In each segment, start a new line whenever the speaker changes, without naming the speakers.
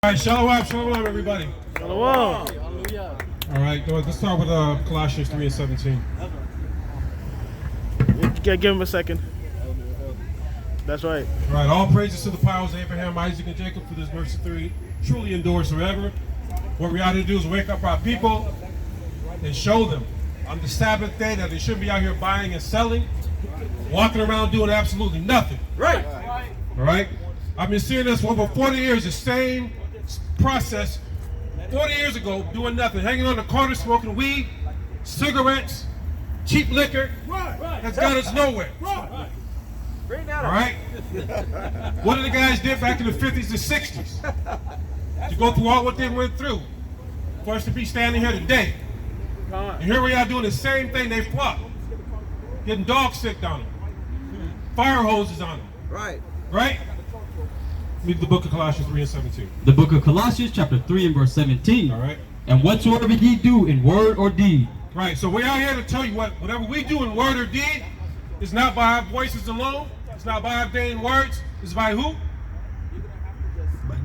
All right, shalom, everybody.
Shalom.
All right, let's start with Colossians 3:17.
Give him a second. That's right.
All right, all praises to the powers of Abraham, Isaac, and Jacob for this mercy three truly endures forever. What we ought to do is wake up our people and show them on the Sabbath day that they shouldn't be out here buying and selling, walking around doing absolutely nothing.
Right.
All right? I've been seeing this for over 40 years, the same process 40 years ago, doing nothing, hanging on the corner, smoking weed, cigarettes, cheap liquor. That's got us nowhere. All right? What did the guys did back in the 50s and 60s? To go through all what they went through for us to be standing here today. And here we are doing the same thing they fought. Getting dog sick on them. Fire hoses on them. Right? Read the book of Colossians 3:17.
The book of Colossians chapter 3 and verse 17.
All right.
And whatsoever ye do in word or deed.
Right, so we're out here to tell you whatever we do in word or deed is not by our voices alone. It's not by our vain words. It's by who?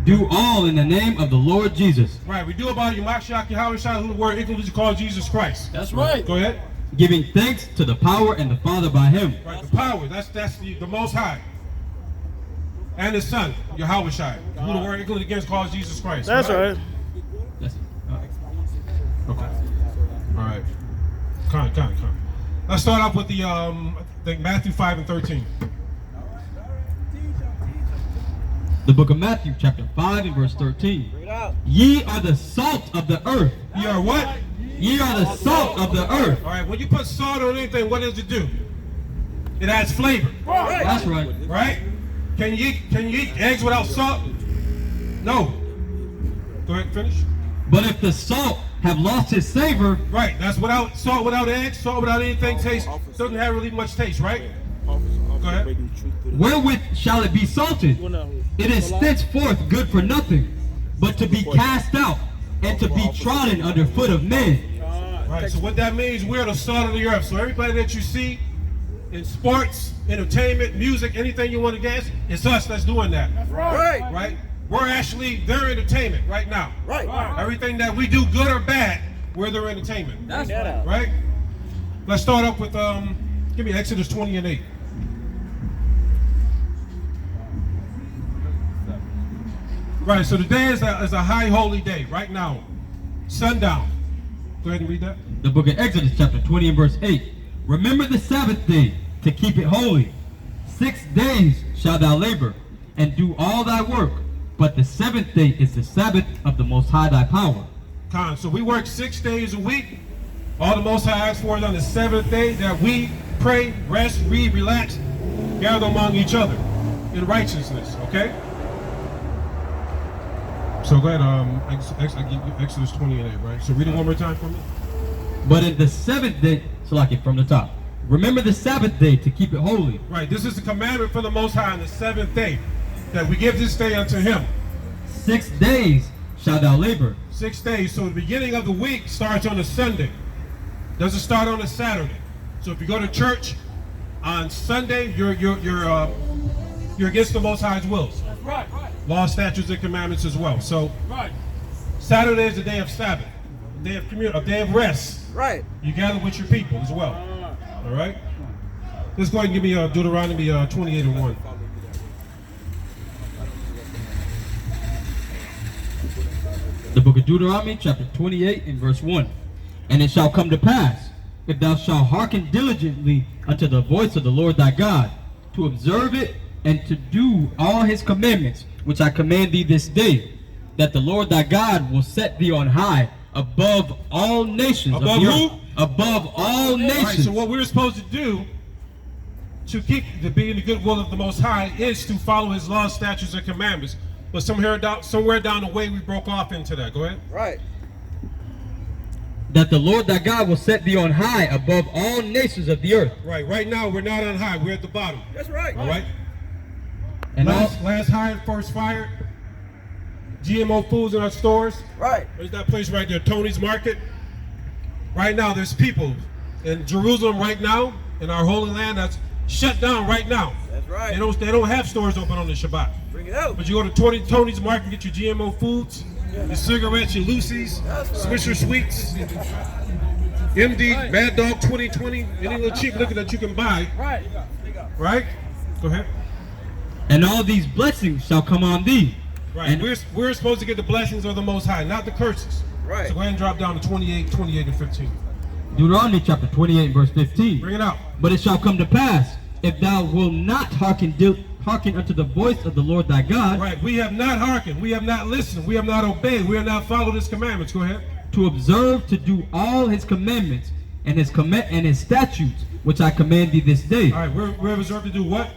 Do all in the name of the Lord Jesus.
Right, we do about Yamashak Yahweh Shai, who the word English is called Jesus Christ.
That's right.
Go ahead.
Giving thanks to the power and the Father by him.
Right, the power, that's the Most High. And his Son, Yahweh Shai, who the word English against calls Jesus Christ.
That's right.
That's it.
Okay. All right. Come. Let's start off with the I think Matthew 5 and 13.
The book of Matthew chapter 5 and verse 13. Ye are the salt of the earth.
You are what?
Ye are the salt of the earth.
All right, when you put salt on anything, what does it do? It adds flavor.
That's right.
Right? Can you eat eggs without salt? No. Go ahead and finish.
But if the salt have lost his savor.
Right, that's without salt, without eggs, salt without anything doesn't have really much taste, right? Go ahead.
Wherewith shall it be salted? It is thenceforth good for nothing, but to be cast out and to be trodden under foot of men.
Right, so what that means, we're the salt of the earth. So everybody that you see in sports, entertainment, music, anything you want to guess, it's us that's doing that. Right? We're actually their entertainment right now. Everything that we do, good or bad, we're their entertainment.
That's right.
Right? Let's start up with give me Exodus 20 and 8. Right, so today is a high holy day, right now. Sundown. Go ahead and read that.
The book of Exodus chapter 20 and verse 8. Remember the Sabbath day to keep it holy. 6 days shalt thou labor and do all thy work, but the 7th day is the Sabbath of the Most High thy power.
So we work 6 days a week. All the Most High asks for is on the 7th day that we pray, rest, read, relax, gather among each other in righteousness, okay? So go ahead, I give you Exodus 20 and 8, right? So read it one more time for me.
But in the 7th day, Salaki from the top. Remember the Sabbath day to keep it holy.
Right, this is the commandment for the Most High on the 7th day, that we give this day unto him.
6 days shalt thou labor.
6 days, so the beginning of the week starts on a Sunday. Doesn't start on a Saturday. So if you go to church on Sunday, you're against the Most High's wills.
Right.
Law, statutes, and commandments as well. So Saturday is the day of Sabbath, a day of community, a day of rest.
Right.
You gather with your people as well. All right. Let's go ahead and give me Deuteronomy 28 and 1.
The book of Deuteronomy chapter 28 and verse 1. And it shall come to pass, if thou shalt hearken diligently unto the voice of the Lord thy God, to observe it and to do all his commandments, which I command thee this day, that the Lord thy God will set thee on high above all nations.
Above
of the
who?
earth. Above all nations.
Right, so what we're supposed to do to be in the good will of the Most High is to follow his laws, statutes, and commandments. But somewhere down the way we broke off into that. Go ahead.
Right.
That the Lord thy God will set thee on high above all nations of the earth.
Right now we're not on high, we're at the bottom.
That's right.
All right.
And
last hired, first fired. GMO foods in our stores.
Right.
There's that place right there, Tony's Market. Right now, there's people in Jerusalem right now, in our holy land, that's shut down right now.
That's right.
They don't have stores open on the Shabbat.
Bring it out.
But you go to Tony's Market and get your GMO foods, your cigarettes, your Lucy's, Swisher Sweets, MD, Mad Dog 2020, any little cheap liquor that you can buy.
Right.
Right? Go ahead.
And all these blessings shall come on thee.
Right.
And
We're supposed to get the blessings of the Most High, not the curses.
Right.
So go ahead and drop down to 28, and 15.
Deuteronomy chapter 28, verse 15.
Bring it out.
But it shall come to pass, if thou wilt not hearken unto the voice of the Lord thy God,
Right. We have not hearkened. We have not listened. We have not obeyed. We have not followed his commandments. Go ahead.
to observe to do all his commandments and his statutes, which I command thee this day.
All right. We're observed to do what?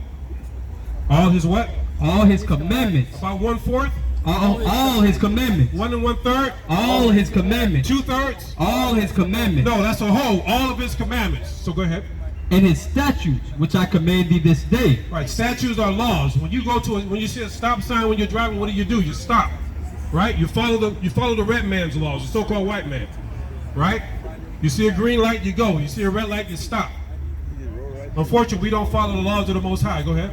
All his what?
All his commandments.
About 1/4?
All his commandments.
1 1/3?
All his commandments.
2/3?
All his commandments.
No, that's a whole. All of his commandments. So go ahead.
And his statutes, which I command thee this day.
Right. Statutes are laws. When you go to when you see a stop sign when you're driving, what do? You stop. Right? You follow the red man's laws, the so-called white man. Right? You see a green light, you go. You see a red light, you stop. Unfortunately, we don't follow the laws of the Most High. Go ahead.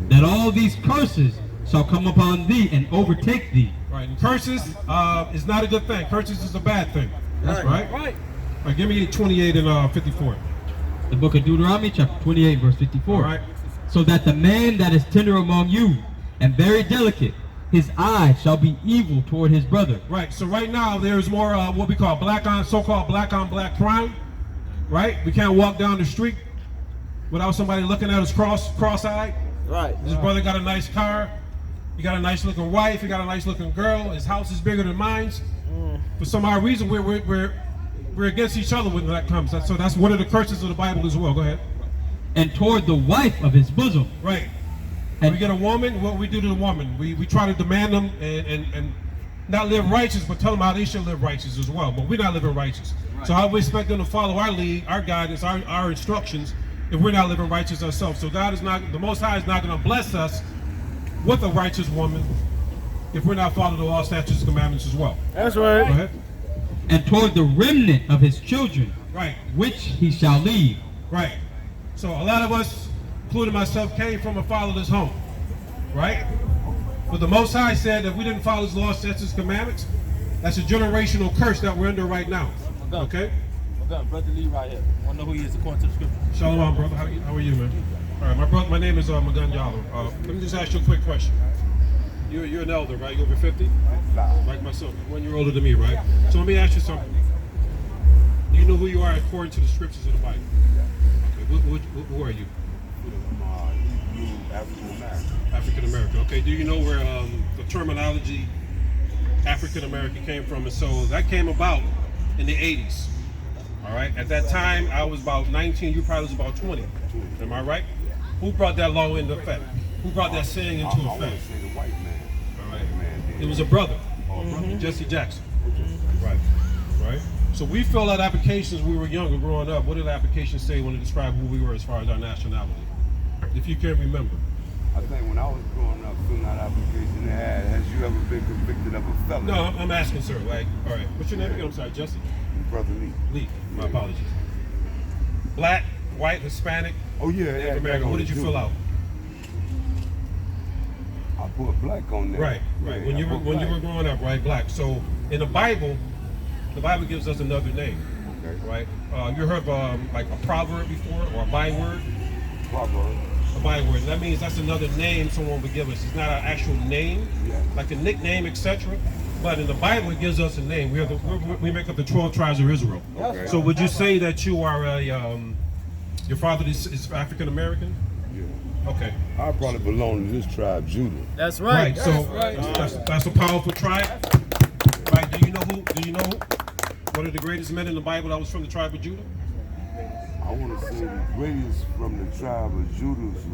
That all these curses shall come upon thee and overtake thee.
Right. And curses is not a good thing. Curses is a bad thing. That's right.
Right.
All right. Give me 28 and 54.
The book of Deuteronomy chapter 28 verse 54.
All right.
So that the man that is tender among you and very delicate, his eye shall be evil toward his brother.
Right. So right now there's more what we call so-called black on black crime. Right. We can't walk down the street without somebody looking at us cross-eyed.
Right.
This brother got a nice car. He got a nice looking wife. He got a nice looking girl. His house is bigger than mine. For some odd reason, we're against each other when that comes. So that's one of the curses of the Bible as well. Go ahead.
And toward the wife of his bosom.
Right.
And
We get a woman. What we do to the woman, we try to demand them and not live righteous, but tell them how they should live righteous as well. But we're not living righteous. So how we expect them to follow our lead, our guidance, our instructions, if we're not living righteous ourselves? So the Most High is not going to bless us with a righteous woman if we're not following the law, statutes, and commandments as well.
That's
Go
right.
ahead.
and toward the remnant of his children,
Right.
which he shall leave.
Right. So a lot of us, including myself, came from a fatherless home. Right? But the Most High said that if we didn't follow his law, statutes, commandments, that's a generational curse that we're under right now. Okay?
Brother Lee right here. I want to know who he is according to the scripture.
Shalom, brother. How are you, man? All right, my name is Magan Yalo. Let me just ask you a quick question. You're an elder, right? You're over 50? Like myself. 1 year older than me, right? So let me ask you something. Do you know who you are according to the scriptures of the Bible? Okay, who are you?
African American.
African American. Okay, do you know where the terminology African American came from? And so that came about in the 80s. All right, at that time I was about 19, you probably was about 20. Am I right? Who brought that law into effect? Who brought that saying into
I want
effect?
to say the white man.
All right.
White man did.
It was a brother, Jesse Jackson. Right, right. So we filled out applications when we were younger, growing up. What did the application say when it described who we were as far as our nationality? If you can remember.
I think when I was growing up, filling out application, has you ever been convicted of a felony?
No, I'm asking, sir. Like, all right. What's your name again? I'm sorry, Jesse.
Brother Lee.
Lee. My apologies. Black, white, Hispanic,
Oh yeah,
Native American. What did you fill out?
I put black on there.
Right, right.
Yeah,
When you
I
were
put black.
growing up, right, black. So in the Bible gives us another name,
Okay.
right? You heard of like a proverb before or a byword?
Proverb.
A byword. That means that's another name someone would give us. It's not an actual name,
Yeah.
like a nickname, etc. But in the Bible, it gives us a name. We make up the 12 tribes of Israel.
Okay.
So would you say that you are your father is African American?
Yeah.
Okay.
I probably belong to this tribe, Judah.
That's right.
Right. So that's a powerful tribe. Right. Do you know one of the greatest men in the Bible that was from the tribe of Judah?
I want to say the greatest from the tribe of Judah was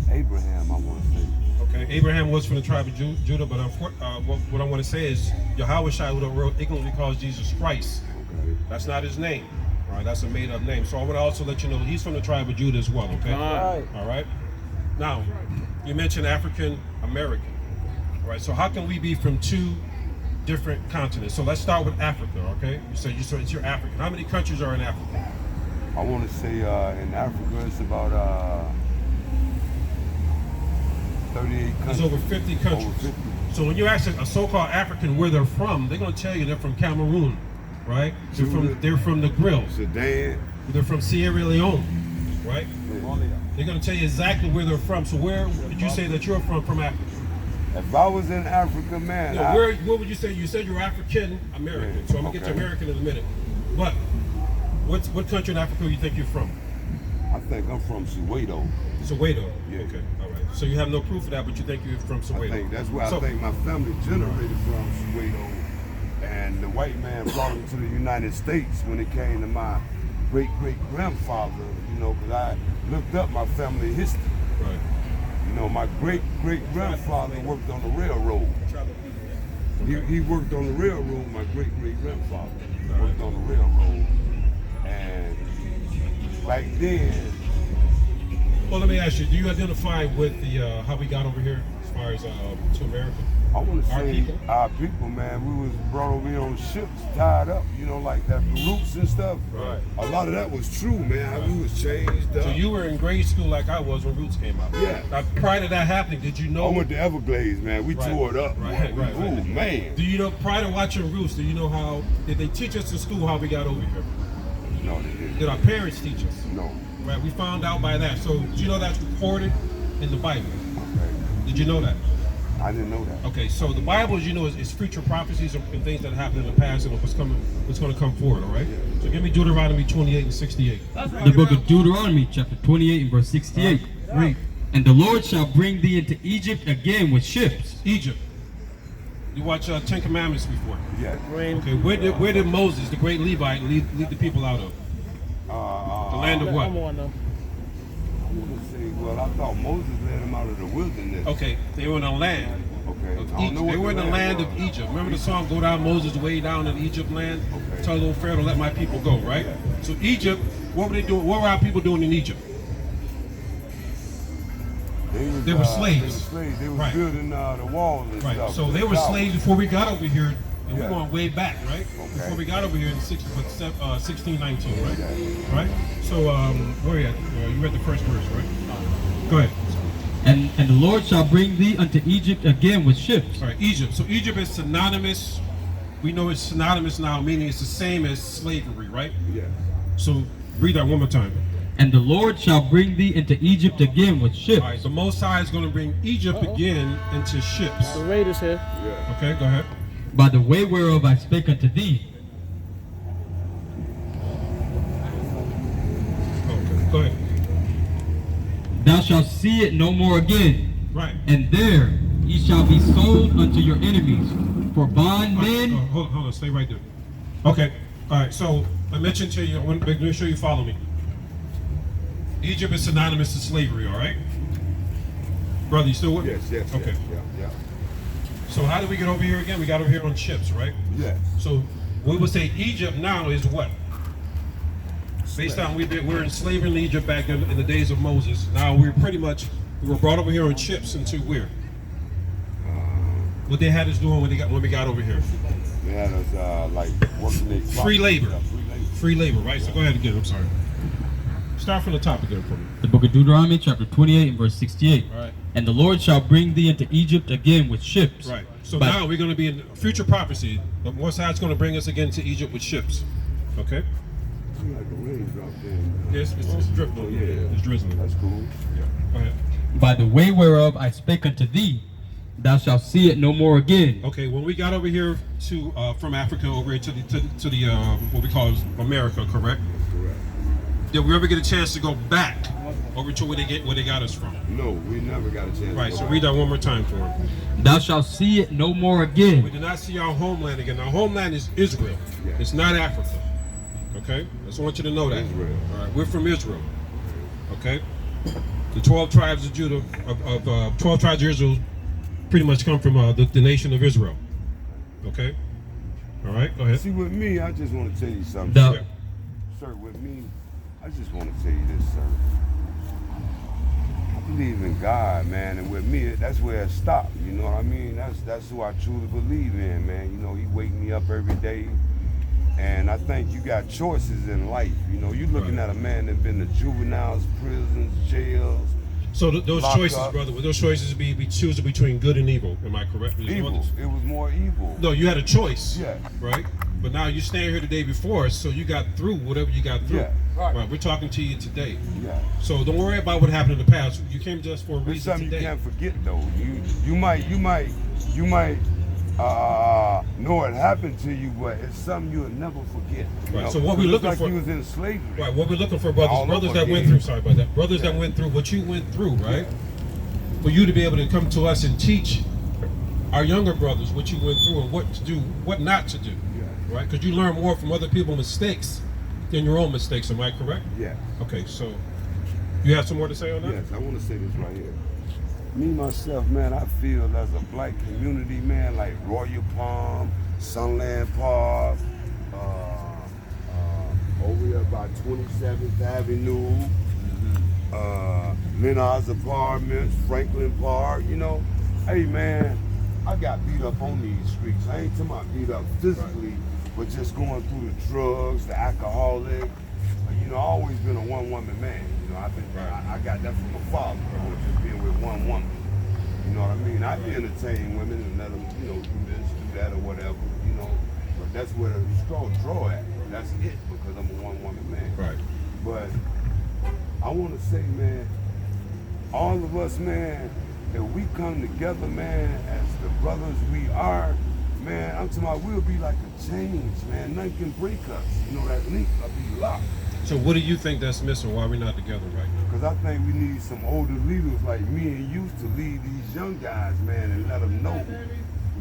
Abraham, I want to say.
Okay. Abraham was from the tribe of Judah, but what I want to say is Yahweh Shai, who the world ignorantly calls Jesus Christ.
Okay.
That's not his name. All right. That's a made-up name. So I want to also let you know he's from the tribe of Judah as well. Okay.
Right.
All right. Now, you mentioned African American. All right. So how can we be from two different continents. So let's start with Africa, okay? You said you're African. How many countries are in Africa?
I want to say in Africa it's about 38 countries.
There's over 50 countries.
Over 50.
So when you ask a so-called African where they're from, they're going to tell you they're from Cameroon, right? They're from the Grill.
Sudan.
They're from Sierra Leone, right? They're going to tell you exactly where they're from. So where would you say that you're from Africa?
If I was in Africa, man,
No, what would you say? You said you're African American, so I'm gonna get to American in a minute. But what country in Africa do you think you're from?
I think I'm from Soweto.
Soweto.
Yeah.
Okay. All right. So you have no proof of that, but you think you're from Soweto.
I think that's where I think my family generated from, Soweto. And the white man brought them to the United States when it came to my great-great-grandfather, you know, because I looked up my family history.
Right.
You know, my great-great-grandfather worked on the railroad. He worked on the railroad, my great-great-grandfather worked on the railroad. And back then...
Well, let me ask you, do you identify with the how we got over here as far as to America?
I want to say
people?
our people, man, we was brought over here on ships, tied up, you know, like that roots and stuff.
Right.
A lot of that was true, man. How we was changed up.
So you were in grade school like I was when Roots came out.
Yeah.
Now, prior to that happening, did you know?
I went to Everglades, man. We tore it up.
Right.
Ooh, man.
Do you know, prior to watching Roots, do you know how, did they teach us in school how we got over here?
No, they didn't.
Did our parents teach us?
No.
Right, we found out by that. So, did you know that's recorded in the Bible?
Okay.
Did you know that?
I didn't know that.
Okay, so the Bible, as you know, is future prophecies and things that happened in the past and what's going to come forward, all right? So give me Deuteronomy 28 and 68.
The book of Deuteronomy, chapter 28 and verse 68.
Read.
And the Lord shall bring thee into Egypt again with ships.
Egypt. You watch Ten Commandments before.
Yeah.
Okay, where did Moses, the great Levite, lead the people out of? The land of what?
I want to say, well, I thought Moses led them out of the wilderness.
Okay, they were in the land
Okay.
of
I don't
Egypt.
know what
They were in the land
was.
of Egypt. Remember the song, Go Down Moses, Way Down in Egypt land?
Okay.
Tell little Pharaoh to let my people go, right? So Egypt, what were they doing? What were our people doing in Egypt? They were slaves.
They were
Right.
building the walls and
Right.
stuff.
So they were slaves before we got over here, and
Yeah.
we're going way back, right?
Okay.
Before we got over here in 1619, right?
Yeah.
Right. So where are you at? You read the first verse, right? Go ahead.
And the Lord shall bring thee unto Egypt again with ships.
All right, Egypt. So Egypt is synonymous. We know it's synonymous now, meaning it's the same as slavery, right?
Yeah.
So read that one more time.
And the Lord shall bring thee into Egypt again with ships.
All right, the Most High is going to bring Egypt again into ships.
The raiders here.
Yeah.
Okay, go ahead.
By the way whereof I spake unto thee.
Okay, go ahead.
Thou shalt see it no more again.
Right.
And there ye shall be sold unto your enemies for bondmen.
Hold on, stay right there. Okay, all right, so I mentioned to you, I want to make sure you follow me. Egypt is synonymous to slavery, all right? Brother, you still with me?
Yes.
Okay.
Yeah.
So how did we get over here again? We got over here on ships, right?
Yes.
So we would say Egypt now is what? Based on we're enslaved in Egypt back in the days of Moses. Now we were brought over here on ships into where? What they had us doing when we got over here?
They had us like working their
Free labor.
Yeah, free labor.
Free labor, right? So go ahead again. I'm sorry. Start from the top again for me.
The book of Deuteronomy, chapter 28 and verse 68.
All right.
And the Lord shall bring thee into Egypt again with ships.
Right. So
But-
now we're going to be in future prophecy. The Most High is going to bring us again to Egypt with ships. Okay.
Seems like the rain dropped in.
Yes, it's drizzling.
Oh, yeah.
It's drizzling.
That's cool.
Yeah. Go ahead.
By the way whereof I spake unto thee, thou shalt see it no more again.
Okay. When we got over here to from Africa over here to the what we call America, correct?
Correct.
Did we ever get a chance to go back over to where they got us from?
No, we never got a chance.
Right.
to
So
go
read
back.
that one more time for him.
Thou shalt see it no more
We
again.
did not see our homeland again. Our homeland is Israel.
Yeah.
It's not Africa. Okay? I just want you to know that.
Israel.
All right, we're from Israel. Okay? The 12 tribes of Judah, 12 tribes of Israel pretty much come from the nation of Israel. Okay? All right, go ahead.
See, with me, I just want to tell you something.
The-
Yeah.
Sir, with me, I just want to tell you this, sir. I believe in God, man, and with me, that's where it stopped. You know what I mean? That's who I truly believe in, man. You know, He wake me up every day, and I think you got choices in life. You know, you looking at a man that been to juveniles, prisons, jails.
So those choices,
up.
brother, would those choices be choosing between good and evil? Am I correct?
Evil. It was more evil.
No, you had a choice.
Yeah.
Right? But now you stand here today before us, so you got through whatever you got through.
Yeah.
Right. We're talking to you today.
Yeah.
So don't worry about what happened in the past. You came to us for a
It's
reason
something
today.
you can't forget though. You might know it happened to you, but it's something you'll never forget. You
Right.
know?
So what we're
It's
looking
like
for,
you was in slavery.
right? What we're looking for,
All
brothers
over
that went
again.
through. Sorry about that. Brothers that
Yeah.
went through what you went through, right? For you to be able to come to us and teach our younger brothers what you went through and what to do, what not to do,
Yeah.
right? Because you learn more from other people's mistakes than your own mistakes. Am I correct?
Yeah.
Okay. So you have some more to say on that?
Yes, I want to say this right here. Me, myself, man, I feel as a black community, man, like Royal Palm, Sunland Park, over here by 27th Avenue, Leonard's Apartments, Franklin Park, you know. Hey, man, I got beat up on these streets. I ain't talking about beat up physically, but just going through the drugs, the alcoholic. You know, I always been a one-woman man. You know, I got that from my father, just being with one woman. You know what I mean? I entertain women and let them, you know, do this, do that, or whatever, you know. But that's where the straw draw at. That's it, because I'm a one-woman man.
Right.
But I want to say, man, all of us, man, if we come together, man, as the brothers we are, man, I'm talking about we'll be like a chains, man. Nothing can break us. You know, that link will be locked.
So what do you think that's missing? Why we're not together right now?
Because I think we need some older leaders like me and you to lead these young guys, man, and let them know.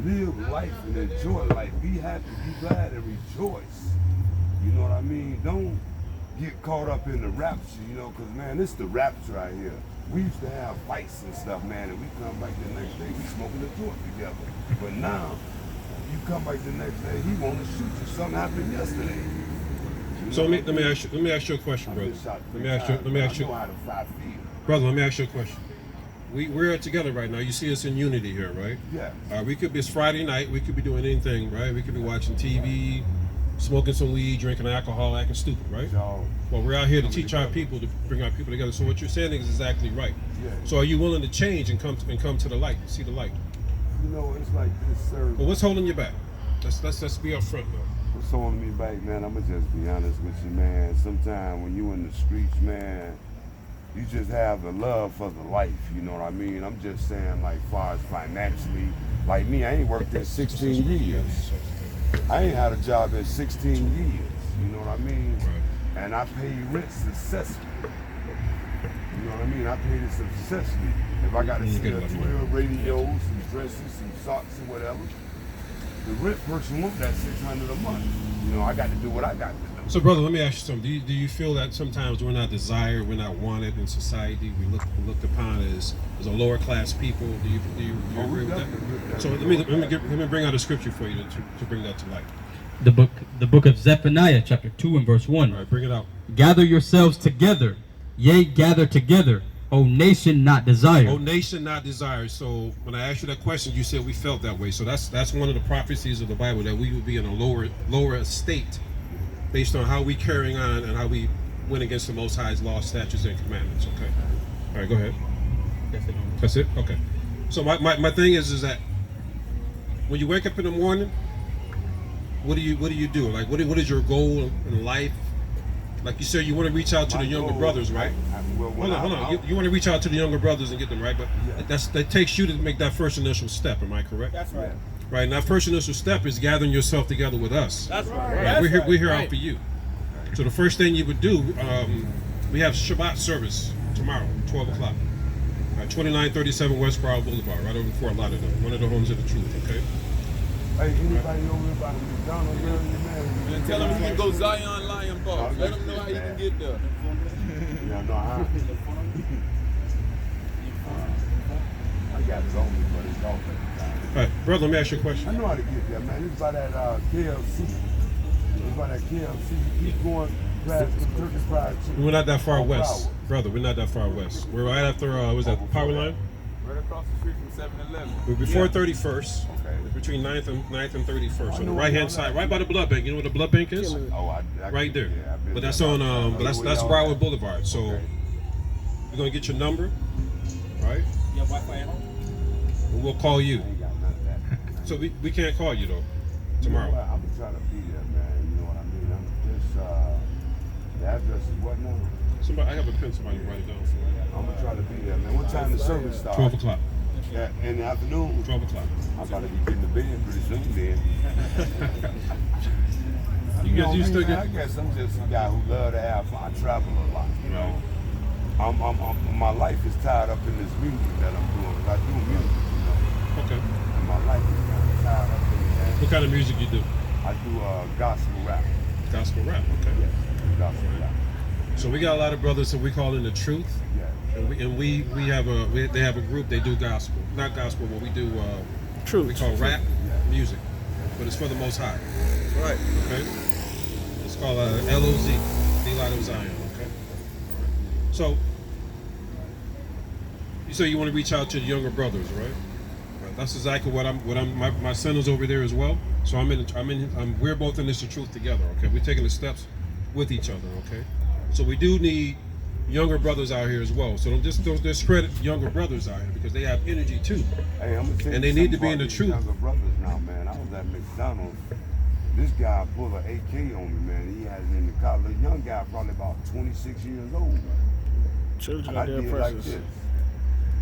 Live life and enjoy life. Be happy, be glad, and rejoice. You know what I mean? Don't get caught up in the rapture, you know, because, man, it's the rapture out here. We used to have fights and stuff, man, and we come back the next day, we smoking a joint together. But now, you come back the next day, he want to shoot you. Something happened yesterday.
So let me ask you a question, brother. Let me ask you, brother. Let me ask you a question. We're together right now. You see us in unity here, right?
Yeah.
We could be, it's Friday night. We could be doing anything, right? We could be watching TV, smoking some weed, drinking alcohol, acting stupid, right?
So,
Well, we're out here to teach our people, to bring our people together. So what you're saying is exactly right.
Yeah.
So are you willing to change and come to the light, see the light?
you know, it's like this, sir.
Well, what's holding you back? Let's be up front, though.
What's holding me back, man? I'ma just be honest with you, man. Sometimes when you in the streets, man, you just have the love for the life, you know what I mean? I'm just saying, like, far as financially, like me, I ain't worked in 16 years. I ain't had a job in 16 years, you know what I mean?
Right.
And I pay rent successfully. You know what I mean? I paid it successfully. If I got to sell 12 radios, some dresses, some socks, or whatever, the rent person wants that $600 a month. You know, I got to do what I got to do.
So, brother, let me ask you something. Do you feel that sometimes we're not desired, we're not wanted in society? We're looked upon as a lower class people. Do you agree with that? So let me bring out a scripture for you to bring that to light.
The book of Zephaniah, chapter 2 and verse 1.
All right, bring it out.
Gather yourselves together, yea, gather together, O nation not desired.
O nation not desired. So when I asked you that question, you said we felt that way. So that's one of the prophecies of the Bible, that we would be in a lower estate based on how we carrying on and how we went against the Most High's law, statutes, and commandments. Okay. All right, go ahead. That's it. Okay. So my thing is that when you wake up in the morning, what do you do? Like, what is your goal in life? Like you said, you want to reach out to the younger brothers, right? Hold on. You want to reach out to the younger brothers and get them right, but that takes you to make that first initial step. Am I correct?
That's right.
Right. And that first initial step is gathering yourself together with us.
That's right.
Right.
That's
We're here
right.
out for you. So the first thing you would do, we have Shabbat service tomorrow, 12 o'clock. 2937 West Broad Boulevard, right over Fort Lauderdale, one of the homes of the truth. Okay.
Hey, anybody over there by the McDonald's area, man?
And tell him he can go Zion Lion Box. Let him know how he can get there.
Yeah, no, I got it on me, but it's off at the time.
All right, brother, let me ask you a question.
I know how to get there, man. It's by that KFC. It's by that KFC. You keep going Turkey fried chicken.
We're not that far
On
west,
Flower.
brother. We're not that far west. We're right after, was that Power Line?
Right across the street from 7-Eleven.
We're before 31st.
Okay.
Between 9th and 31st.
I
On the
know
right
where
hand
y'all
side,
at.
right by the blood bank. You know what the blood bank is?
Oh, I
Right there.
Yeah, I've been
But that's
there.
on,
I know
but that's
where y'all
Broward
at.
Boulevard. So
Okay.
we're gonna get your number, right?
Your Wi-Fi at home?
And we'll call you.
I ain't got none of that.
So we can't call you though
You know
tomorrow.
what? I'm gonna try to be there, man. You know what I mean? I'm just the address is what now?
Somebody, I have a pen. Somebody write it down for me.
I'm gonna try to be there, man. What time the service starts?
12 o'clock.
Yeah, in the afternoon.
12 o'clock.
I'm about to be getting to bed pretty soon then.
You guys, you
know,
still
man, I
get.
guess I'm just a guy who love to have fun. I travel a lot, you know. My life is tied up in this music that I'm doing. 'Cause I do music, you know.
Okay.
And my life is kind of tied up in that.
What kind of music you do?
I do gospel rap.
Gospel rap. Okay.
Yes, gospel rap.
So we got a lot of brothers that we call in the truth.
Yeah.
And we have they have a group. They do gospel, not gospel, but we do
Truth.
we call rap music, but it's for the Most High.
Right.
Okay, it's called LOZ, The Light of Zion. Okay, so you say you want to reach out to the younger brothers, right? Right. That's exactly what my son is over there as well. So we're both in this the truth together. Okay, we're taking the steps with each other. Okay, so we do need younger brothers out here as well. So don't discredit younger brothers out here because they have energy too.
Hey, I'm gonna tell
And
you
they need to
something
be in the
about these
truth.
Younger brothers now, man. I was at McDonald's. This guy pulled an AK on me, man. He has it in the car. The young guy, probably about 26 years old.
Children
I
are their
did like
precious.
this.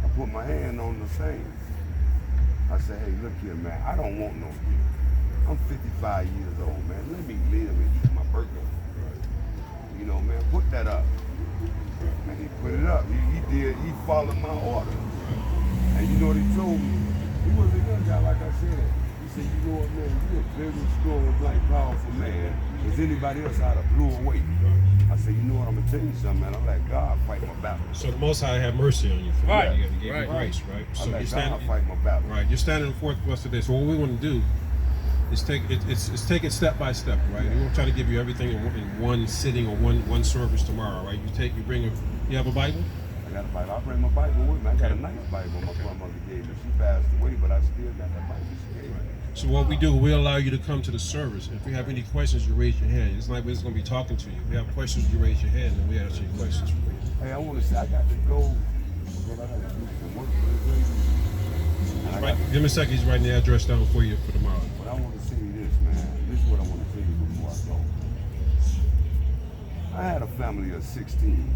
I put my hand on the thing. I said, hey, look here, man. I don't want no gift. I'm 55 years old, man. Let me live and eat my burger. You know, man, put that up. And he put it up. He followed my order. And you know what he told me? He was a young guy, like I said. He said, you know what, man, you're a very strong, black, powerful man. If anybody else I'd have blew away. I said, you know what, I'm gonna tell you something, man. I let God fight my battle.
So the Most High have mercy on you. For
Right.
You gave you
Right.
grace, right?
I
So
let
you're
God
standing.
fight my battle.
Right, you're standing forth with us today. So what we want to do is take it step by step, right? We won't try to give you everything in one sitting or one service tomorrow, right? You have a Bible?
I got a Bible. I bring my Bible with me. I got a
Okay.
nice Bible my grandmother gave me. She passed away, but I still got that Bible she gave me.
So what we do, we allow you to come to the service. If you have any questions, you raise your hand. It's like we're just going to be talking to you. If you have questions, you raise your hand, and we answer your questions for you.
Hey, I want to say I got to go because I got to do some work for this lady. And I
Right,
got-
give me a second. He's writing the address down for you for tomorrow.
But I want to say this, man. This is what I want to tell you before I go. I had a family of 16.